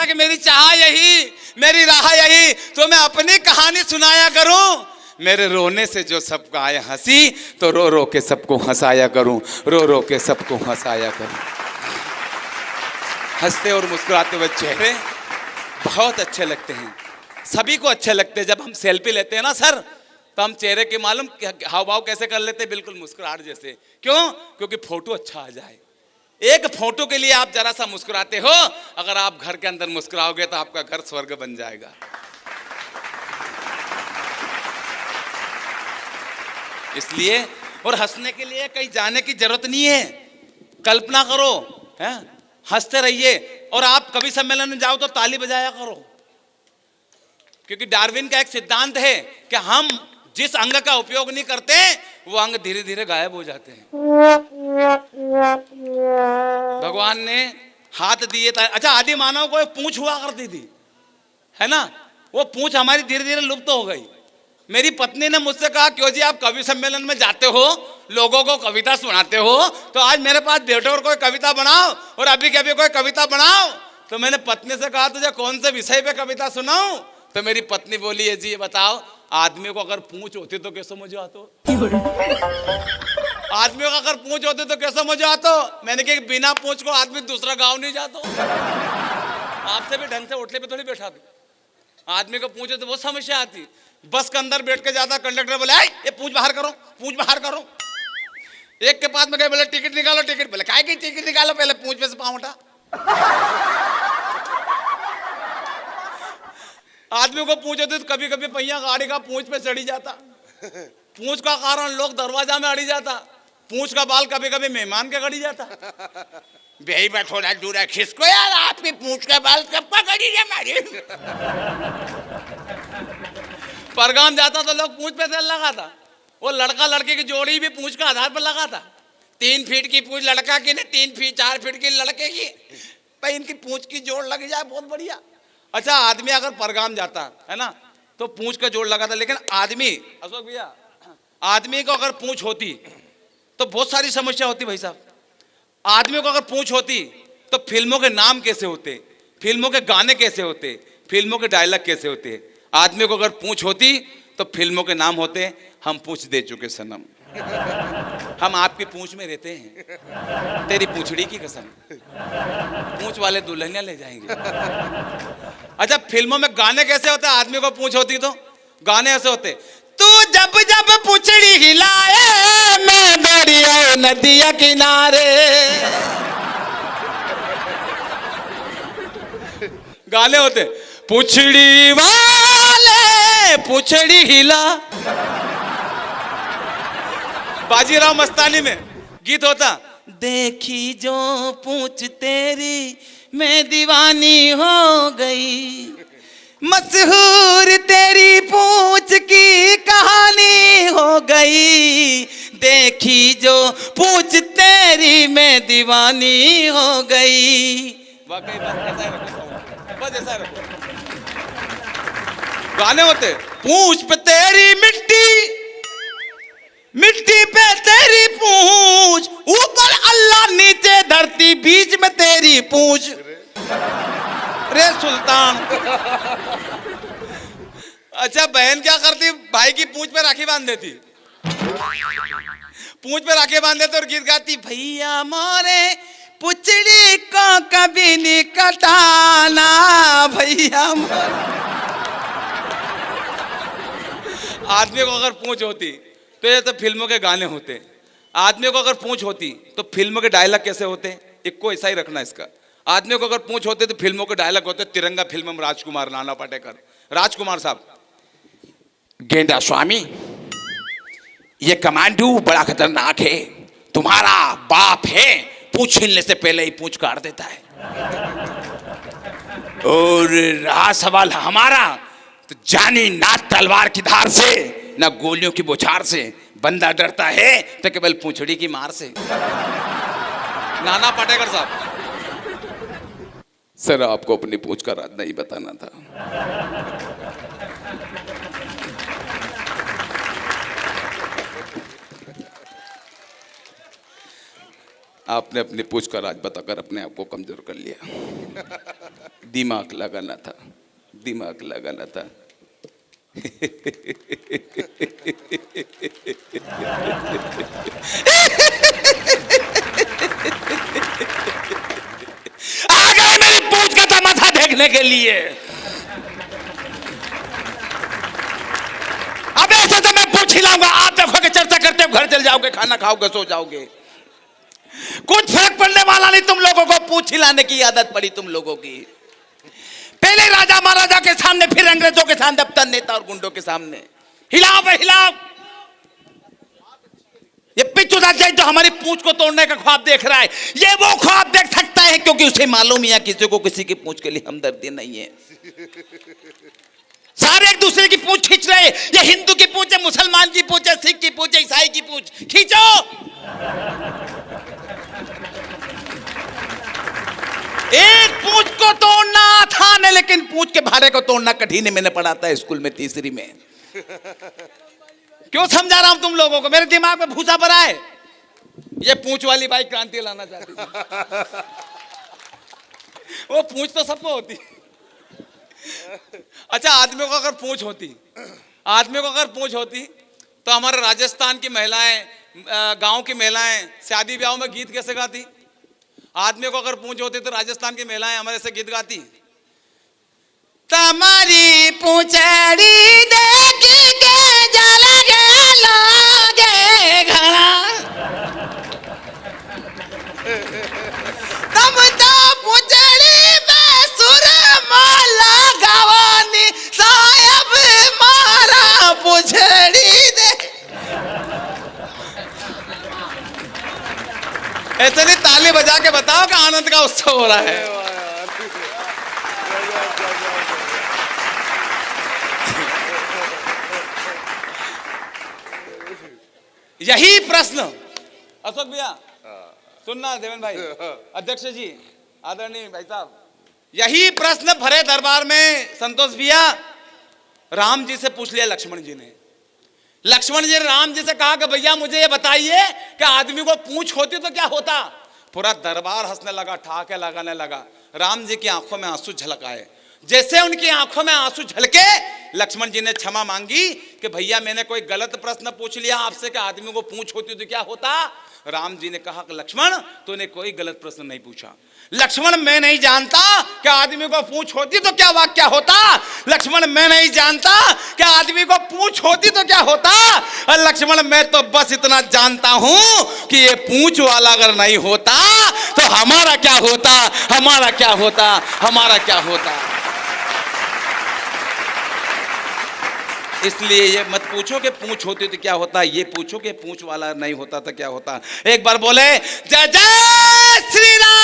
कि मेरी चाह यही, मेरी राह यही, तो मैं अपनी कहानी सुनाया करूं। मेरे रोने से जो सबको आए हंसी, तो रो रो के सबको हंसाया करूं, रो रो के सबको हंसाया करूं। हंसते और मुस्कुराते हुए चेहरे बहुत अच्छे लगते हैं, सभी को अच्छे लगते हैं। जब हम सेल्फी लेते हैं ना सर, तो हम चेहरे के मालूम हाव भाव कैसे कर लेते हैं, बिल्कुल मुस्कुराहट जैसे। क्यों? क्योंकि फोटो अच्छा आ जाए। एक फोटो के लिए आप जरा सा मुस्कुराते हो, अगर आप घर के अंदर मुस्कुराओगे तो आपका घर स्वर्ग बन जाएगा। इसलिए और हंसने के लिए कहीं जाने की जरूरत नहीं है, कल्पना करो, है हंसते रहिए। और आप कवि सम्मेलन में जाओ तो ताली बजाया करो, क्योंकि डार्विन का एक सिद्धांत है कि हम जिस अंग का उपयोग नहीं करते वो अंग धीरे धीरे गायब हो जाते हैं। भगवान ने हाथ दिए था। अच्छा, आदि मानव को पूंछ हुआ करती थी, है ना, वो पूंछ हमारी धीरे धीरे लुप्त हो गई। मेरी पत्नी ने मुझसे कहा, क्यों जी आप कवि सम्मेलन में जाते हो, लोगों को कविता सुनाते हो, तो आज मेरे पास बैठो और कोई कविता बनाओ, और अभी के अभी कोई कविता बनाओ। तो मैंने पत्नी से कहा, तुझे कौन से विषय पे कविता सुनाऊं? तो मेरी पत्नी बोली, जी ये बताओ, आदमी को अगर पूंछ होती तो कैसे मजा आता? आदमी को अगर पूंछ होती तो कैसे मजा आता? मैंने कहा बिना पूंछ को आदमी दूसरा गांव नहीं जाता। आपसे भी ढंग से उठले पे थोड़ी बैठा दो, आदमी को पूछे तो बहुत समस्या आती। बस के अंदर बैठ के जाता, कंडक्टर बोले ये पूंछ बाहर करो, पूंछ बाहर करो। एक के पास में गए, बोले टिकट निकालो, टिकट, बोले काय की टिकट निकालो, पहले पूंछ पे से पांव उठा। आदमी को पूछ होती तो कभी कभी पहिया गाड़ी का पूंछ पे चढ़ी जाता। पूंछ का कारण लोग दरवाजा में अड़ी जाता, पूंछ का बाल कभी कभी मेहमान के गड़ी जाता। बेही में थोड़ा दूर है, खिसको यार, आपकी पूंछ का बाल कब पकड़ी है हमारी। परगाम जाता तो लोग पूंछ पे तेल लगाता, वो लड़का लड़की की जोड़ी भी पूंछ का आधार पर लगाता। 3 फीट की पूंछ लड़का की, 3 फीट 4 फीट की लड़के की, भाई इनकी पूंछ की जोड़ लग जाए बहुत बढ़िया। अच्छा, आदमी अगर परगाम जाता है ना तो पूंछ का जोड़ लगाता, लेकिन आदमी, अशोक भैया, आदमी को अगर पूंछ होती तो बहुत सारी समस्या होती भाई साहब। आदमी को अगर पूंछ होती तो फिल्मों के नाम कैसे होते, फिल्मों के गाने कैसे होते, फिल्मों के डायलॉग कैसे होते। आदमी को अगर पूंछ होती तो फिल्मों के नाम होते, हम पूंछ दे चुके सनम, हम आपकी पूंछ में रहते हैं, तेरी पूंछड़ी की कसम, पूंछ वाले दुल्हनिया ले जाएंगे। अच्छा, फिल्मों में गाने कैसे होते? आदमी को पूंछ होती तो गाने ऐसे होते, तू जब जब पूंछड़ी हिलाए मैं दरिया नदिया किनारे। गाने होते, पूंछड़ी वाले पूंछड़ी हिला। बाजीराव मस्तानी में गीत होता, देखी जो पूंछ तेरी मैं दीवानी हो गई, मशहूर तेरी पूंछ की कहानी हो गई, देखी जो पूंछ तेरी मैं दीवानी हो गई। वाकई बस ऐसा रखो। गाने होते, पूंछ पे तेरी मिट्टी, मिट्टी पे तेरी पूंछ, ऊपर अल्लाह नीचे धरती, बीच में तेरी पूंछ रे सुल्तान। अच्छा, बहन क्या करती, भाई की पूंछ पे राखी बांध देती, पूंछ पे राखी बांध देती और गीत गाती, भैया मोरे पुछड़ी को कभी नहीं कटाना, भैया मोरे। आदमी को अगर पूंछ होती तो ये तो फिल्मों के गाने होते, आदमी को अगर पूंछ होती तो फिल्मों के डायलॉग कैसे होते, एक को ऐसा ही रखना इसका। आदमी को अगर पूंछ होते तो फिल्मों के डायलॉग होते, तिरंगा फिल्म में राजकुमार, नाना पाटेकर, राजकुमार साहब, गेंदा स्वामी ये कमांडो बड़ा खतरनाक है, तुम्हारा बाप है, पूंछ हिलने से पहले ही पूंछ काट देता है, और रहा सवाल हमारा तो जानी ना तलवार की धार से ना गोलियों की बौछार से, बंदा डरता है तो केवल पूंछड़ी की मार से। नाना पाटेकर साहब। सर आपको अपनी पूंछ का राज नहीं बताना था। आपने अपनी पूछ का राज बताकर अपने आप को कमजोर कर लिया। दिमाग लगाना था, दिमाग लगाना था। आ गए मेरी पूछ का तमाशा देखने के लिए। अब ऐसे तो मैं पूछ हिलाऊंगा, आप देखोगे चर्चा करते हो, घर चल जाओगे, खाना खाओगे, सो जाओगे। कुछ फर्क पड़ने वाला नहीं तुम लोगों को। पूछ हिलाने की आदत पड़ी तुम लोगों की। पहले राजा महाराजा के सामने, फिर अंग्रेजों के सामने, अब तक नेता और गुंडों के सामने। हिलाओ भाई हिलाओ। ये पिच्चू राजा जो हमारी पूंछ को तोड़ने का ख्वाब देख रहा है, ये वो ख्वाब देख सकता है क्योंकि उसे मालूम है किसी को किसी की पूंछ के लिए हमदर्दी नहीं है। सारे एक दूसरे की पूंछ खींच रहे हैं। ये हिंदू की पूंछ है, मुसलमान की पूंछ है, सिख की पूंछ है, ईसाई की पूंछ, खींचो। एक पूंछ को तोड़ना आसान है, लेकिन पूंछ के भारे को तोड़ना कठिन है। मैंने पढ़ा था स्कूल में तीसरी में। क्यों समझा रहा हूं तुम लोगों को? मेरे दिमाग में भूसा भरा है। ये पूंछ वाली बाई क्रांति लाना चाहती थी। वो पूंछ तो सबको होती। अच्छा, आदमियों को अगर पूंछ होती, आदमियों को अगर पूंछ होती तो हमारे राजस्थान की महिलाएं, गांव की महिलाएं शादी ब्याह में गीत कैसे गाती? आदमियों को अगर पूंछ होती तो राजस्थान की महिलाएं हमारे से गीत गाती। तुम्हारी पूंछड़ी देख के जला गया लागे घड़ा, तुम तो पूंछड़ी में सुर माला गवानी, साहब मारा पूंछड़ी दे। ऐसे नहीं, ताली बजा के बताओ कि आनंद का उत्सव हो रहा है। यही प्रश्न, अशोक भैया सुनना, देवेंद्र भाई, अध्यक्ष जी, आदरणीय भाई साहब, यही प्रश्न भरे दरबार में संतोष भैया राम जी से पूछ लिया लक्ष्मण जी ने। लक्ष्मण जी ने राम जी से कहा कि भैया मुझे ये बताइए कि आदमी को पूंछ होती तो क्या होता? पूरा दरबार हंसने लगा, ठहाके लगाने लगा। राम जी की आंखों में आंसू झलक आए। जैसे उनकी आंखों में आंसू झलके, लक्ष्मण जी ने क्षमा मांगी कि भैया मैंने कोई गलत प्रश्न पूछ लिया आपसे कि आदमी को पूंछ होती तो क्या होता? राम जी ने कहा कि लक्ष्मण तूने कोई गलत प्रश्न नहीं पूछा। लक्ष्मण मैं नहीं जानता कि आदमी को पूंछ होती तो क्या वाक्य होता। लक्ष्मण मैं नहीं जानता कि आदमी को पूंछ होती तो क्या होता। और लक्ष्मण मैं तो बस इतना जानता हूं कि ये पूंछ वाला अगर नहीं होता तो हमारा क्या होता, हमारा क्या होता, हमारा क्या होता। इसलिए ये मत पूछो कि पूंछ होती तो क्या होता, ये पूछो कि पूंछ वाला नहीं होता तो क्या होता। एक बार बोले जय जय श्री राम।